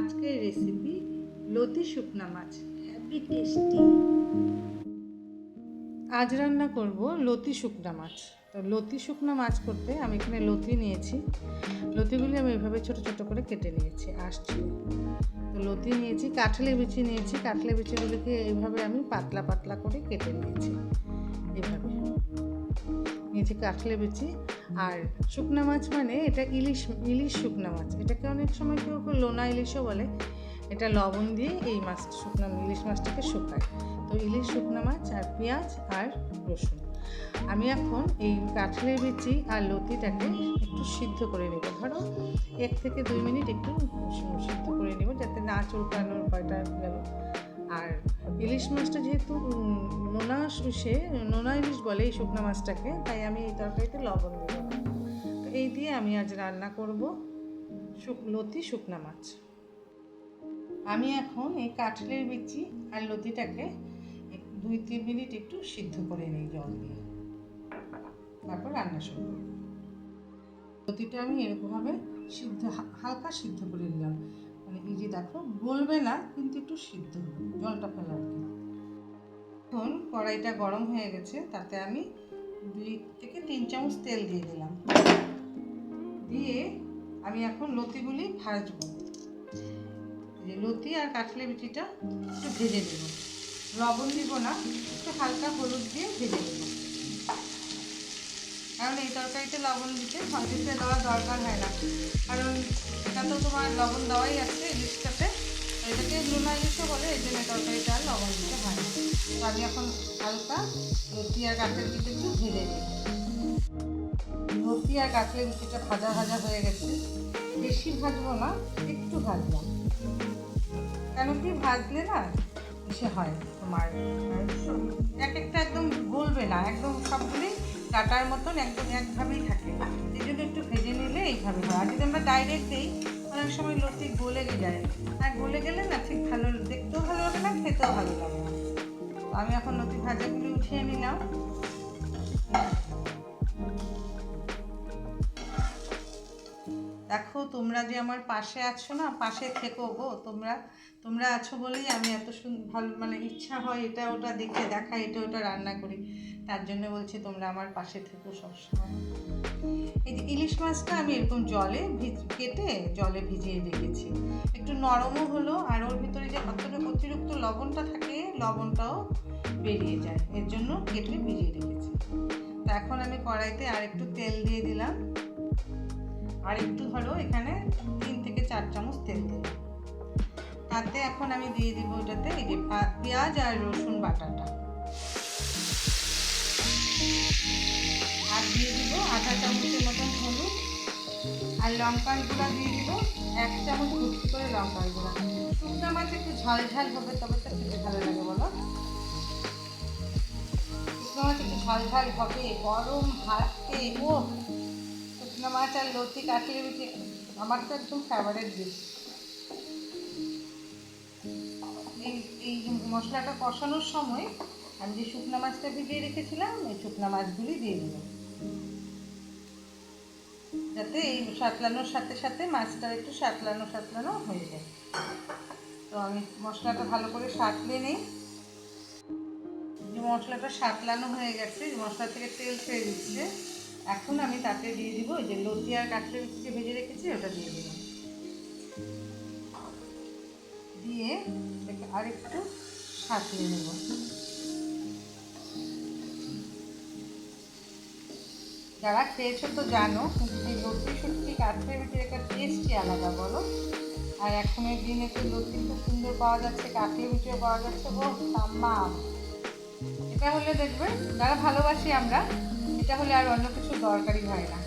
আজকের রেসিপি লতি শুকনা মাছ, হ্যাপি টেস্টি। আজ রান্না করব লতি শুকনা মাছ। তো লতি শুকনা মাছ করতে আমি এখানে লতি নিয়েছি। লতিগুলি আমি এভাবে ছোট ছোট করে কেটে নিয়েছি আসছি। তো লতি নিয়েছি, কাঁঠালি বিচি নিয়েছি। কাঁঠালি বিচিগুলিকে এইভাবে আমি পাতলা পাতলা করে কেটে নিয়েছি। এইভাবে নিয়েছি কাঁঠালি বিচি। আর শুকনা মাছ মানে এটা ইলিশ শুকনা মাছ। এটাকে অনেক সময় কেউ লোনা ইলিশও বলে। এটা লবণ দিয়ে এই মাছ শুকনা ইলিশ মাছটাকে শুকায়। তো ইলিশ শুকনা মাছ আর পেঁয়াজ আর রসুন। আমি এখন এই কাঁঠালের বিচি আর লতিটাকে একটু সিদ্ধ করে নেব। ধরো 1 থেকে 2 মিনিট একটু সিদ্ধ করে নেব, যাতে না চুলকানোর ভয়টা গেল। আর ইলিশ মাছটা যেহেতু নোনা ইলিশ বলে এই শুকনা মাছটাকে, তাই আমি এই তরকারিতে লবণ দেব না। তো এই দিয়ে আমি আজ রান্না করব লতি শুকনা মাছ। আমি এখন এই কাঁঠালের বিচি আর লতিটাকে 2-3 মিনিট একটু সিদ্ধ করে নিই জল দিয়ে, তারপর রান্না শুরু করব। লতিটা আমি এরকমভাবে হালকা সিদ্ধ করে নিলাম। মানে এই যে দেখো, গলবে না কিন্তু একটু সিদ্ধ হবে, জলটা ফেলা আর কি। এখন কড়াইটা গরম হয়ে গেছে, তাতে আমি 2 থেকে 3 চামচ তেল দিয়ে দিলাম। দিয়ে আমি এখন লতিগুলি ভাজবো। লতি আর কাঁঠালের বিচিটা একটু ভেজে নেব, লবণ দিব না, একটু হালকা হলুদ দিয়ে ভেজে নেব। কারণ এই তরকারিতে লবণ দিতে দেওয়ার দরকার হয় না, কারণ এটা তো তোমার লবণ দেওয়াই আছে ইলিশটাতে। এটাকে লোনা ইলিশও বলে, এই জন্য তরকারিটা আর লবণ দিতে হয় না। তো আমি এখন হালকা লতি আর কাঁঠালের বিচি একটু ভেজে নিই। লতি আর কাঁঠালের বিচিটা ভাজা ভাজা হয়ে গেছে। বেশি ভাজবো না, একটু ভাজলাম। কেন কি ভাজলে না এসে হয় তোমার এক একটা একদম গলবে না, একদম সবগুলি ডাটার মতন একদম একভাবেই থাকে। এই জন্য একটু ভেজে নিলে এইভাবে হয়। আর যদি আমরা ডাইরেক্ট দিই, অনেক সময় লতি গলে যায়, আর গলে গেলে না ঠিক ভালো, দেখতেও ভালো লাগে না, খেতেও ভালো লাগে না। তো আমি এখন লতি ভাজাগুলি উঠিয়ে নিলাম। দেখো, তোমরা যে আমার পাশে আছো না, পাশে থেকো গো। তোমরা আছো বলেই আমি এত ভালো, মানে ইচ্ছা হয় এটা ওটা দেখে দেখাই, এটা ওটা রান্না করি। তার জন্য বলছি তোমরা আমার পাশে থেকো সবসময়। এই যে ইলিশ মাছটা আমি এরকম কেটে জলে ভিজিয়ে রেখেছি। একটু নরমও হলো, আর ওর ভিতরে যে অতিরিক্ত লবণটা থাকে, লবণটাও বেরিয়ে যায়, এর জন্য কেটে ভিজিয়ে রেখেছি। তো এখন আমি কড়াইতে আর একটু তেল দিয়ে দিলাম। আর একটু ধরো এখানে 3 থেকে 4 চামচ তেল দিই। তাতে এখন আমি দিয়ে দিব ওটাতে এই যে পেঁয়াজ আর রসুন বাটাটা, আর দিয়ে দিব আধা চামচের মতন হলুদ, আর লঙ্কার গুঁড়া দিয়ে দিব 1 চামচ ভর্তি করে লঙ্কার গুঁড়া। শুকনো মাছ একটু ঝাল ঝাল হবে, তবে তো খেতে ভালো লাগে বলো। শুকনো মাছ একটু ঝাল ঝাল হবে, গরম ভাতে ও শুকনো মাছ আর লতি কাঁঠালের বিচি আমার তো একদম ফেভারিট ডিশ। এই মশলাটা কষানোর সময় আমি যে শুকনো মাছটা ভিজিয়ে রেখেছিলাম, এই শুকনো মাছগুলি দিয়ে দিলাম, যাতে এই সাঁতলানোর সাথে সাথে মাছটা একটু সাঁতলানো হয়ে যায়। তো আমি মশলাটা ভালো করে সাঁতলে নিই। যে মশলাটা সাঁতলানো হয়ে গেছে, মশলা থেকে তেল ছেড়ে দিচ্ছে, এখন আমি তাতে দিয়ে দিব যে লতি আর কাঁঠালের বিচি যে ভেজে রেখেছি ওটা দিয়ে দিলাম। দিয়ে আর একটু সাঁতলে নেব। যারা খেয়েছো তো জানো, কিন্তু যে লতি সত্যি কাঁঠালের বিচির একটা টেস্টই আলাদা বলো। আর এখনের দিনে তো লতি খুব সুন্দর পাওয়া যাচ্ছে, কাঁঠালের বিচিও পাওয়া যাচ্ছে। ও তাম্মা, এটা হলে দেখবে যারা ভালোবাসি আমরা, এটা হলে আর অন্য কিছু দরকারই হয় না।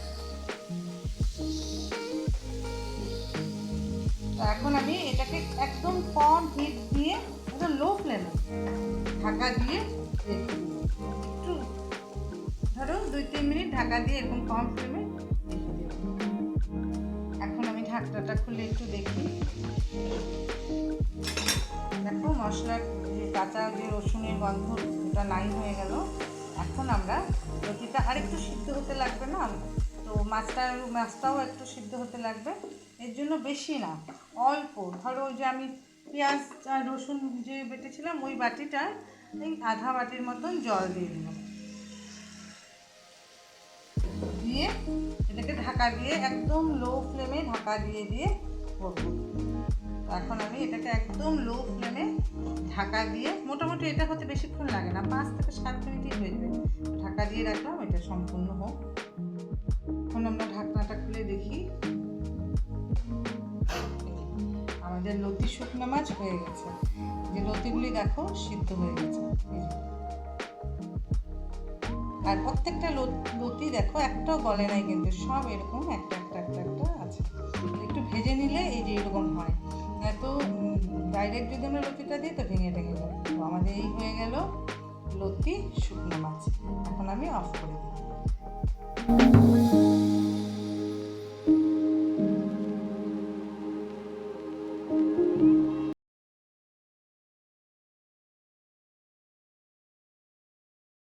তো এখন আমি এটাকে একদম কম হিট দিয়ে, একদম লো ফ্লেমে ঢাকা দিয়ে রেখে দিই। একটু ধরো 2-3 মিনিট ঢাকা দিয়ে এরকম কম ফ্লেমে রেখে দিই। এখন আমি ঢাকনাটা খুলে একটু দেখি। দেখো মশলার যে কাঁচা যে রসুনের গন্ধ, ওটা নাই হয়ে গেল। এখন আমরা লতিটা আরেকটু সিদ্ধ হতে লাগবে না, তো মাছটাও একটু সিদ্ধ হতে লাগবে। এর জন্য বেশি না, অল্প, ধরো ওই যে আমি পেঁয়াজ আর রসুন যে বেটেছিলাম ওই বাটিটা এই আধা বাটির মতন জল দিয়ে দিলাম, দিয়ে এটাকে ঢাকা দিয়ে একদম লো ফ্লেমে ঢাকা দিয়ে দিয়ে করবো। এখন আমি এটাকে একদম লো ফ্লেমে ঢাকা দিয়ে, মোটামুটি এটা হতে বেশিক্ষণ লাগে না, 5 থেকে 7 মিনিটই হয়ে যাবে, ঢাকা দিয়ে রাখলাম এটা সম্পূর্ণ হোক। এখন আমরা ঢাকনাটা খুলে দেখি, আমাদের লতি শুকনো মাছ হয়ে গেছে। যে লতিগুলি দেখো সিদ্ধ হয়ে গেছে, আর প্রত্যেকটা লতি দেখো একটাও গলে নাই কিন্তু, সব এরকম একটা একটা একটা একটা আছে। একটু ভেজে নিলে এই যে এরকম হয়, এত ডাইরেক্ট যদি আমরা লতিটা দিই তো ভেঙে ভেঙে যায়। তো আমাদের এই হয়ে গেল লতি শুকনো মাছ। এখন আমি অফ করে দিই।